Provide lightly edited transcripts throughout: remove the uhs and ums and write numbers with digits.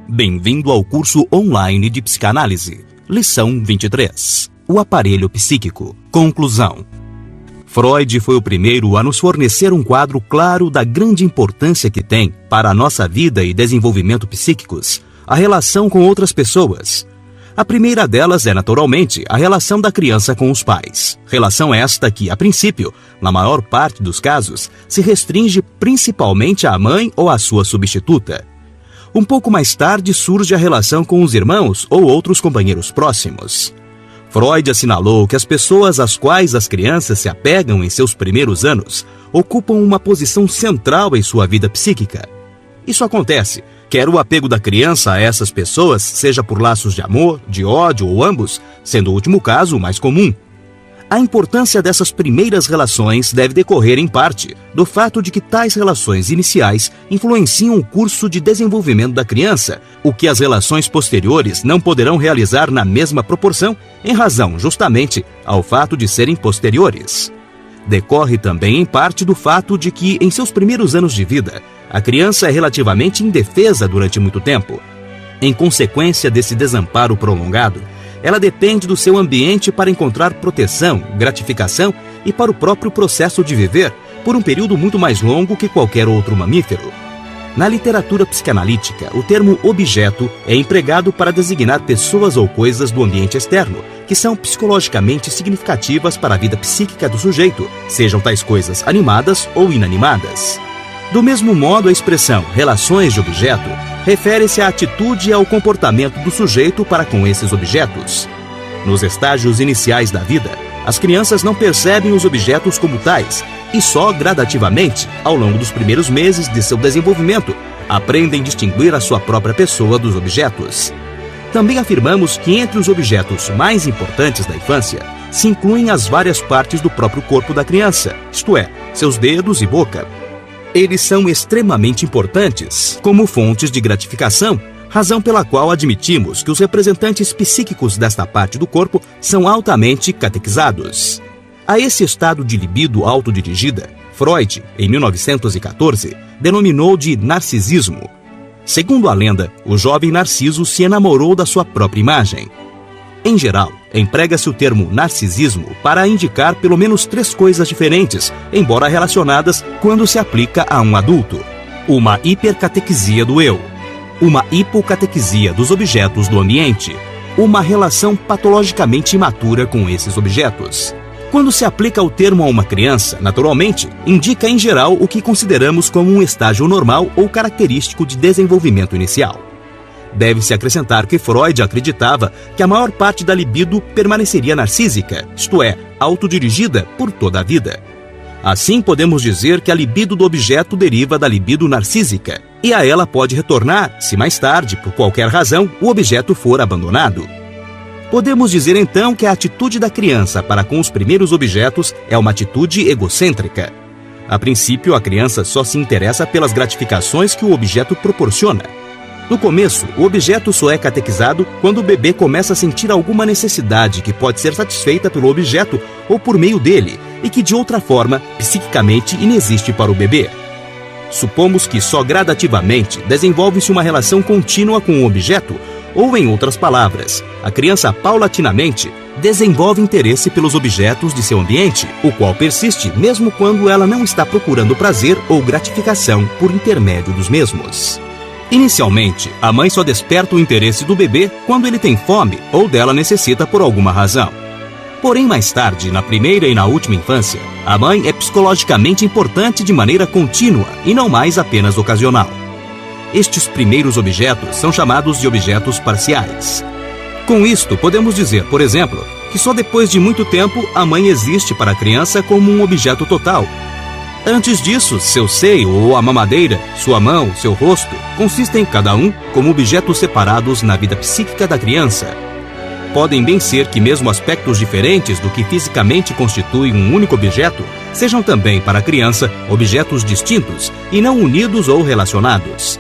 Bem-vindo ao curso online de psicanálise. Lição 23. O aparelho psíquico. Conclusão. Freud foi o primeiro a nos fornecer um quadro claro da grande importância que tem para a nossa vida e desenvolvimento psíquicos a relação com outras pessoas. A primeira delas é, naturalmente, a relação da criança com os pais. Relação esta que, a princípio, na maior parte dos casos, se restringe principalmente à mãe ou à sua substituta. Um pouco mais tarde surge a relação com os irmãos ou outros companheiros próximos. Freud assinalou que as pessoas às quais as crianças se apegam em seus primeiros anos ocupam uma posição central em sua vida psíquica. Isso acontece, quer o apego da criança a essas pessoas seja por laços de amor, de ódio ou ambos, sendo o último caso o mais comum. A importância dessas primeiras relações deve decorrer em parte do fato de que tais relações iniciais influenciam o curso de desenvolvimento da criança, o que as relações posteriores não poderão realizar na mesma proporção, em razão, justamente, ao fato de serem posteriores. Decorre também em parte do fato de que, em seus primeiros anos de vida, a criança é relativamente indefesa durante muito tempo. Em consequência desse desamparo prolongado, ela depende do seu ambiente para encontrar proteção, gratificação e para o próprio processo de viver por um período muito mais longo que qualquer outro mamífero. Na literatura psicanalítica, o termo objeto é empregado para designar pessoas ou coisas do ambiente externo, que são psicologicamente significativas para a vida psíquica do sujeito, sejam tais coisas animadas ou inanimadas. Do mesmo modo, a expressão relações de objeto refere-se à atitude e ao comportamento do sujeito para com esses objetos. Nos estágios iniciais da vida, as crianças não percebem os objetos como tais e só gradativamente, ao longo dos primeiros meses de seu desenvolvimento, aprendem a distinguir a sua própria pessoa dos objetos. Também afirmamos que entre os objetos mais importantes da infância se incluem as várias partes do próprio corpo da criança, isto é, seus dedos e boca. Eles são extremamente importantes como fontes de gratificação, razão pela qual admitimos que os representantes psíquicos desta parte do corpo são altamente catequizados. A esse estado de libido autodirigida, Freud, em 1914, denominou de narcisismo. Segundo a lenda, o jovem Narciso se enamorou da sua própria imagem. Em geral, emprega-se o termo narcisismo para indicar pelo menos 3 coisas diferentes, embora relacionadas quando se aplica a um adulto. Uma hipercatequisia do eu, uma hipocatequisia dos objetos do ambiente, uma relação patologicamente imatura com esses objetos. Quando se aplica o termo a uma criança, naturalmente, indica em geral o que consideramos como um estágio normal ou característico de desenvolvimento inicial. Deve-se acrescentar que Freud acreditava que a maior parte da libido permaneceria narcísica, isto é, autodirigida por toda a vida. Assim, podemos dizer que a libido do objeto deriva da libido narcísica, e a ela pode retornar se mais tarde, por qualquer razão, o objeto for abandonado. Podemos dizer então que a atitude da criança para com os primeiros objetos é uma atitude egocêntrica. A princípio, a criança só se interessa pelas gratificações que o objeto proporciona. No começo, o objeto só é catequizado quando o bebê começa a sentir alguma necessidade que pode ser satisfeita pelo objeto ou por meio dele, e que de outra forma, psiquicamente, inexiste para o bebê. Supomos que só gradativamente desenvolve-se uma relação contínua com o objeto, ou em outras palavras, a criança paulatinamente desenvolve interesse pelos objetos de seu ambiente, o qual persiste mesmo quando ela não está procurando prazer ou gratificação por intermédio dos mesmos. Inicialmente, a mãe só desperta o interesse do bebê quando ele tem fome ou dela necessita por alguma razão. Porém, mais tarde, na primeira e na última infância, a mãe é psicologicamente importante de maneira contínua e não mais apenas ocasional. Estes primeiros objetos são chamados de objetos parciais. Com isto, podemos dizer, por exemplo, que só depois de muito tempo a mãe existe para a criança como um objeto total. Antes disso, seu seio ou a mamadeira, sua mão, seu rosto, consistem cada um como objetos separados na vida psíquica da criança. Podem bem ser que mesmo aspectos diferentes do que fisicamente constituem um único objeto sejam também para a criança objetos distintos e não unidos ou relacionados.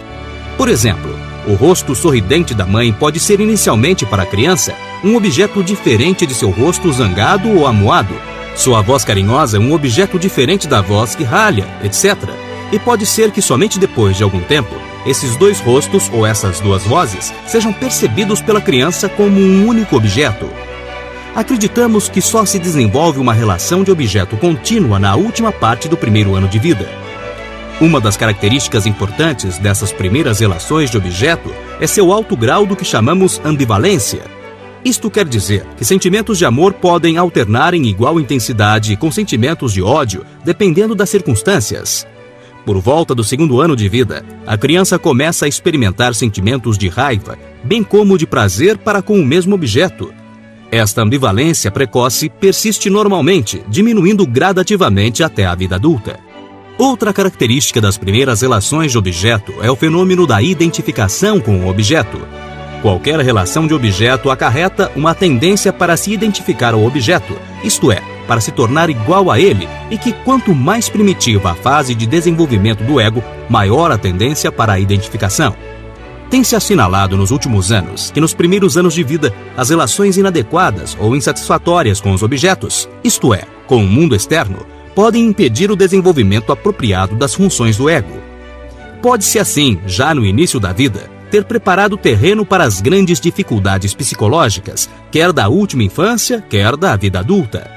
Por exemplo, o rosto sorridente da mãe pode ser inicialmente para a criança um objeto diferente de seu rosto zangado ou amuado. Sua voz carinhosa é um objeto diferente da voz que ralha, etc. E pode ser que somente depois de algum tempo esses dois rostos ou essas duas vozes sejam percebidos pela criança como um único objeto. Acreditamos que só se desenvolve uma relação de objeto contínua na última parte do primeiro ano de vida. Uma das características importantes dessas primeiras relações de objeto é seu alto grau do que chamamos ambivalência. Isto quer dizer que sentimentos de amor podem alternar em igual intensidade com sentimentos de ódio, dependendo das circunstâncias. Por volta do segundo ano de vida, a criança começa a experimentar sentimentos de raiva, bem como de prazer para com o mesmo objeto. Esta ambivalência precoce persiste normalmente, diminuindo gradativamente até a vida adulta. Outra característica das primeiras relações de objeto é o fenômeno da identificação com o objeto. Qualquer relação de objeto acarreta uma tendência para se identificar ao objeto, isto é, para se tornar igual a ele, e que quanto mais primitiva a fase de desenvolvimento do ego, maior a tendência para a identificação. Tem-se assinalado nos últimos anos que nos primeiros anos de vida, as relações inadequadas ou insatisfatórias com os objetos, isto é, com o mundo externo, podem impedir o desenvolvimento apropriado das funções do ego. Pode-se assim, já no início da vida, ter preparado o terreno para as grandes dificuldades psicológicas, quer da última infância, quer da vida adulta.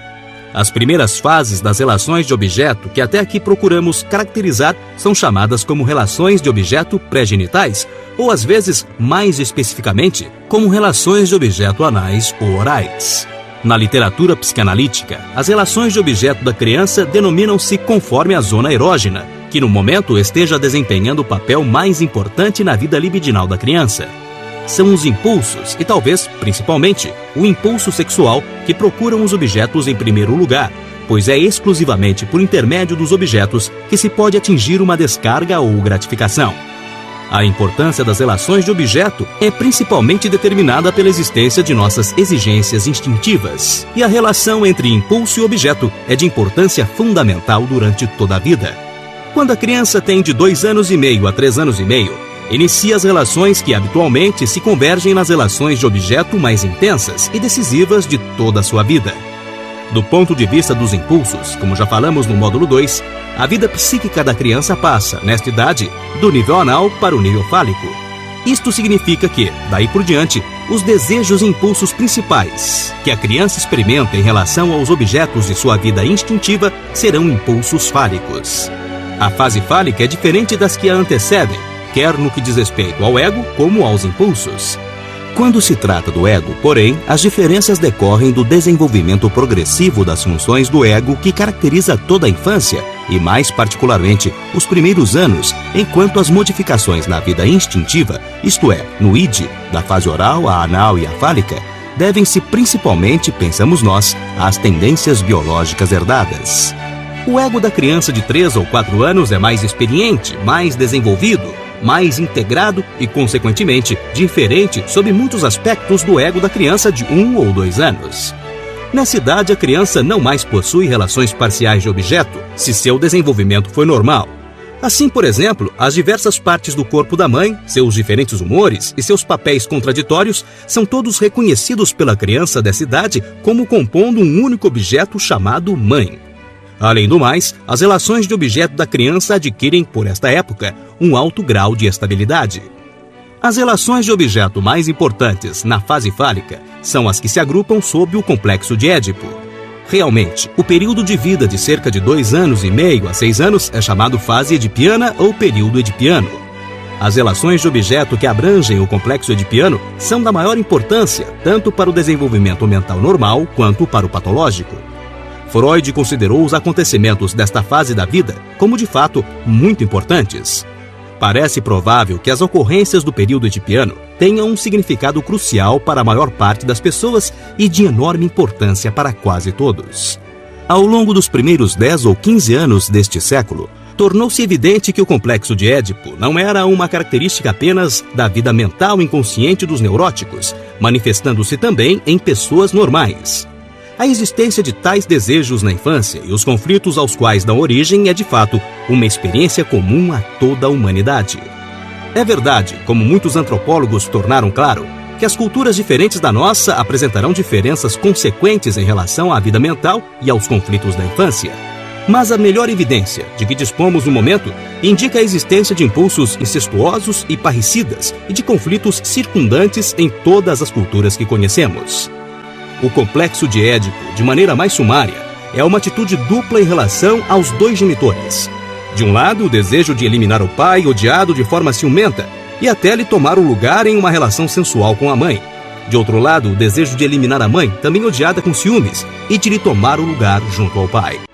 As primeiras fases das relações de objeto que até aqui procuramos caracterizar são chamadas como relações de objeto pré-genitais, ou às vezes, mais especificamente, como relações de objeto anais ou orais. Na literatura psicanalítica, as relações de objeto da criança denominam-se conforme a zona erógena, que no momento esteja desempenhando o papel mais importante na vida libidinal da criança. São os impulsos e talvez, principalmente, o impulso sexual que procuram os objetos em primeiro lugar, pois é exclusivamente por intermédio dos objetos que se pode atingir uma descarga ou gratificação. A importância das relações de objeto é principalmente determinada pela existência de nossas exigências instintivas, e a relação entre impulso e objeto é de importância fundamental durante toda a vida. Quando a criança tem de 2 anos e meio a 3 anos e meio, inicia as relações que habitualmente se convergem nas relações de objeto mais intensas e decisivas de toda a sua vida. Do ponto de vista dos impulsos, como já falamos no módulo 2, a vida psíquica da criança passa, nesta idade, do nível anal para o nível fálico. Isto significa que, daí por diante, os desejos e impulsos principais que a criança experimenta em relação aos objetos de sua vida instintiva serão impulsos fálicos. A fase fálica é diferente das que a antecedem, quer no que diz respeito ao ego como aos impulsos. Quando se trata do ego, porém, as diferenças decorrem do desenvolvimento progressivo das funções do ego que caracteriza toda a infância e, mais particularmente, os primeiros anos, enquanto as modificações na vida instintiva, isto é, no id, da fase oral, a anal e a fálica, devem-se principalmente, pensamos nós, às tendências biológicas herdadas. O ego da criança de 3 ou 4 anos é mais experiente, mais desenvolvido, mais integrado e, consequentemente, diferente sob muitos aspectos do ego da criança de 1 ou 2 anos. Nessa idade, a criança não mais possui relações parciais de objeto, se seu desenvolvimento foi normal. Assim, por exemplo, as diversas partes do corpo da mãe, seus diferentes humores e seus papéis contraditórios são todos reconhecidos pela criança dessa idade como compondo um único objeto chamado mãe. Além do mais, as relações de objeto da criança adquirem, por esta época, um alto grau de estabilidade. As relações de objeto mais importantes na fase fálica são as que se agrupam sob o complexo de Édipo. Realmente, o período de vida de cerca de 2 anos e meio a 6 anos é chamado fase edipiana ou período edipiano. As relações de objeto que abrangem o complexo edipiano são da maior importância, tanto para o desenvolvimento mental normal quanto para o patológico. Freud considerou os acontecimentos desta fase da vida como, de fato, muito importantes. Parece provável que as ocorrências do período edipiano tenham um significado crucial para a maior parte das pessoas e de enorme importância para quase todos. Ao longo dos primeiros 10 ou 15 anos deste século, tornou-se evidente que o complexo de Édipo não era uma característica apenas da vida mental inconsciente dos neuróticos, manifestando-se também em pessoas normais. A existência de tais desejos na infância e os conflitos aos quais dão origem é, de fato, uma experiência comum a toda a humanidade. É verdade, como muitos antropólogos tornaram claro, que as culturas diferentes da nossa apresentarão diferenças consequentes em relação à vida mental e aos conflitos da infância. Mas a melhor evidência de que dispomos no momento indica a existência de impulsos incestuosos e parricidas e de conflitos circundantes em todas as culturas que conhecemos. O complexo de Édipo, de maneira mais sumária, é uma atitude dupla em relação aos dois genitores. De um lado, o desejo de eliminar o pai odiado de forma ciumenta e até lhe tomar o lugar em uma relação sensual com a mãe. De outro lado, o desejo de eliminar a mãe, também odiada com ciúmes, e de lhe tomar o lugar junto ao pai.